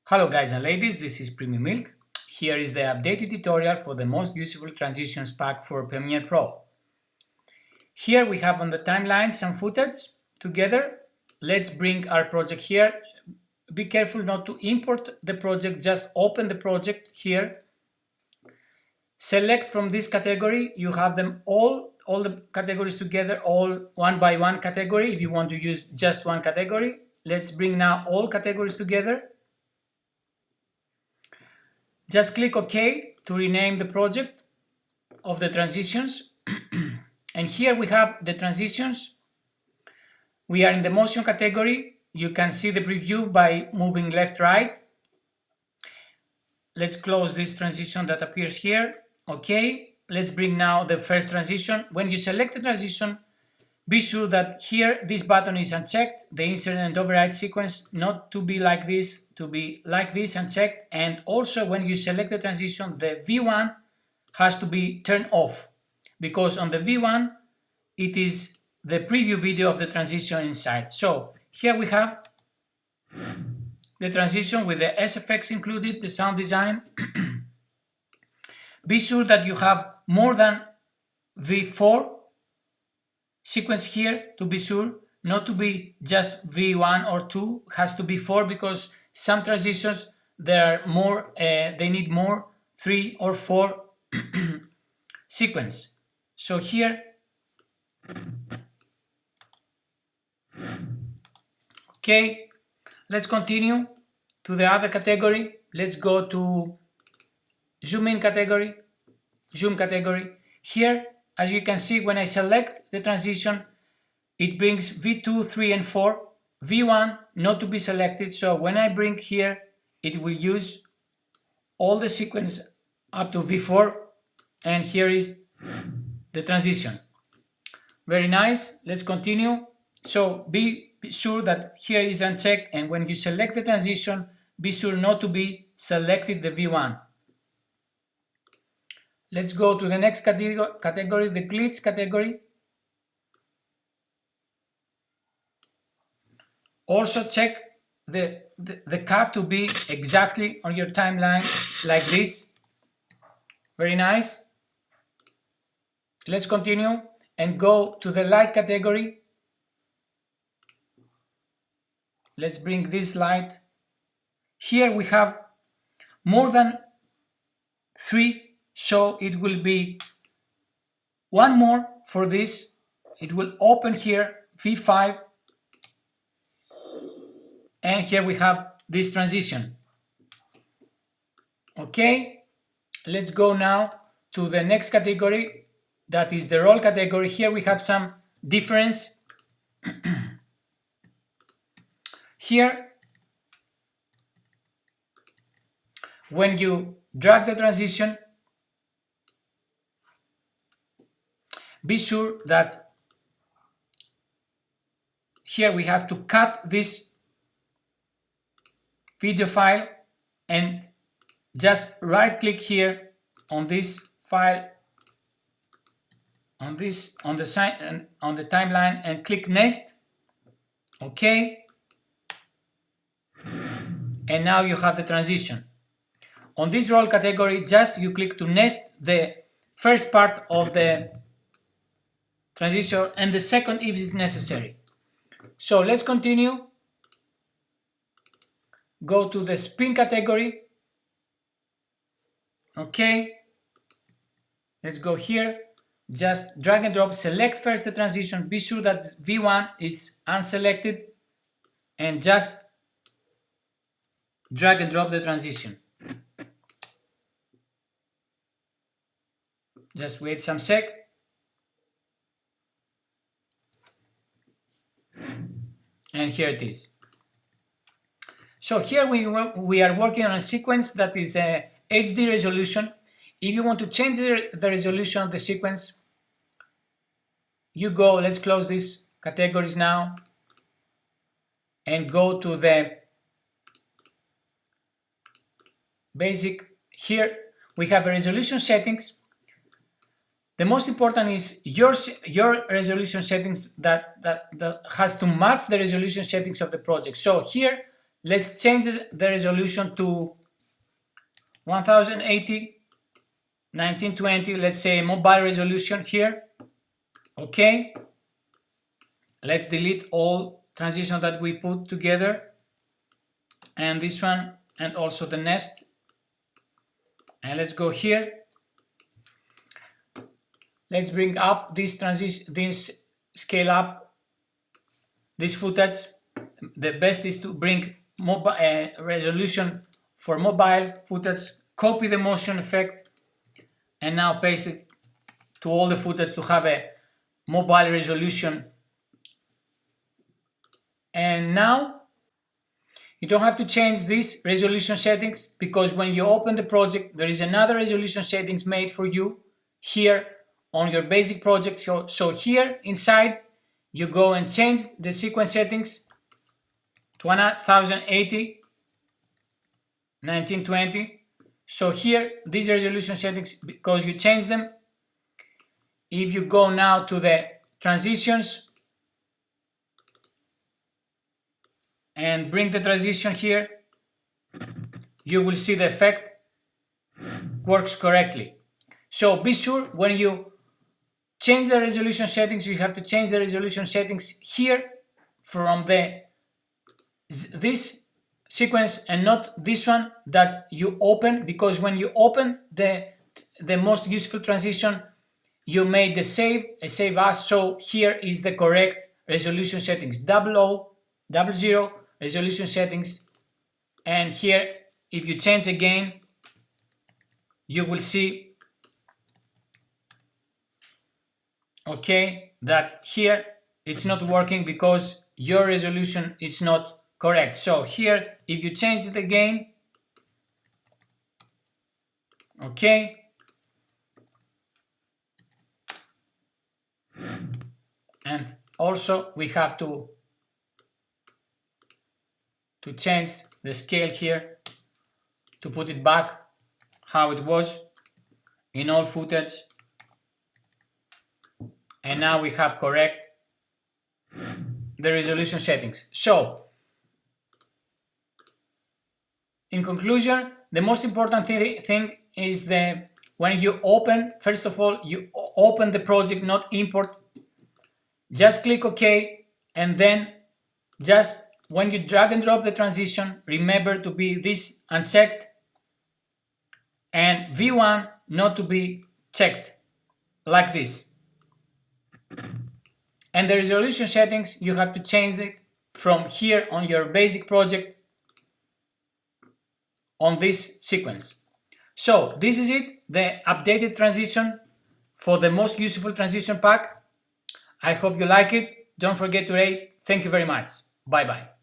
Hello guys and ladies, this is Premium Milk. Here is the updated tutorial for the most useful transitions pack for Premiere Pro. Here we have on the timeline some footage together. Let's bring our project here. Be careful not to import the project, just open the project here. Select from this category, you have them all the categories together, all one by one category if you want to use just one category. Let's bring now all categories together. Just click OK to rename the project of the transitions. And here we have the transitions. We are in the motion category. You can see the preview by moving left, right. Let's close this transition that appears here. OK, let's bring now the first transition. When you select the transition, be sure that here this button is unchecked, the insert and override sequence not to be like this, to be like this unchecked, and also when you select the transition, the V1 has to be turned off, because on the V1 it is the preview video of the transition inside. So here we have the transition with the SFX included, the sound design. Be sure that you have more than V4 sequence here to be sure, not to be just V1 or 2, has to be 4, because some transitions there are more, they need more 3 or 4 sequence. So here, okay, let's continue to the other category. Let's go to zoom in category, zoom category. Here, as you can see, when I select the transition, it brings V2, 3, and 4. V1 not to be selected, so when I bring here, it will use all the sequence up to V4, and here is the transition. Very nice, let's continue. So be sure that here is unchecked, and when you select the transition, be sure not to be selected the V1. Let's go to the next category, the glitch category. Also check the cut to be exactly on your timeline like this. Very nice. Let's continue and go to the light category. Let's bring this light. Here we have more than 3. So it will be one more for this. It will open here, V5. And here we have this transition. Okay, let's go now to the next category. That is the roll category. Here we have some difference. Here, when you drag the transition, be sure that here we have to cut this video file and just right click here on this file, on the side and on the timeline, and click next. Okay, and now you have the transition. On this roll category, just you click to nest the first part of the transition and the second if it's necessary. So let's continue. Go to the spin category. Okay, let's go here. Just drag and drop, select first the transition, be sure that V1 is unselected, and just drag and drop the transition. Just wait some sec. And here it is. So here we are working on a sequence that is a HD resolution. If you want to change the resolution of the sequence, you go, let's close these categories now, and go to the basic. Here we have a resolution settings. The most important is your resolution settings that has to match the resolution settings of the project. So here, let's change the resolution to 1080 1920, let's say mobile resolution here. Okay, let's delete all transitions that we put together, and this one, and also the nest, and let's go here. Let's bring up this transition, this scale up this footage. The best is to bring mobile resolution for mobile footage, copy the motion effect, and now paste it to all the footage to have a mobile resolution. And now you don't have to change these resolution settings, because when you open the project there is another resolution settings made for you here on your basic project. So here inside you go and change the sequence settings to 1080 1920. So here these resolution settings, because you change them, if you go now to the transitions and bring the transition here, you will see the effect works correctly. So be sure when you change the resolution settings, you have to change the resolution settings here from this sequence and not this one that you open, because when you open the most useful transition, you made the save as. So here is the correct resolution settings, 0000 resolution settings, and here if you change again you will see, okay, that here it's not working because your resolution is not correct. So here if you change it again, okay, and also we have to change the scale here to put it back how it was in all footage, and now we have correct the resolution settings. So in conclusion, the most important thing is when you open, first of all you open the project, not import. Just click OK, and then just when you drag and drop the transition, remember to be this unchecked and V1 not to be checked, like this. And the resolution settings, you have to change it from here on your basic project on this sequence. So this is it, the updated transition for the most useful transition pack. I hope you like it. Don't forget to rate. Thank you very much. Bye bye.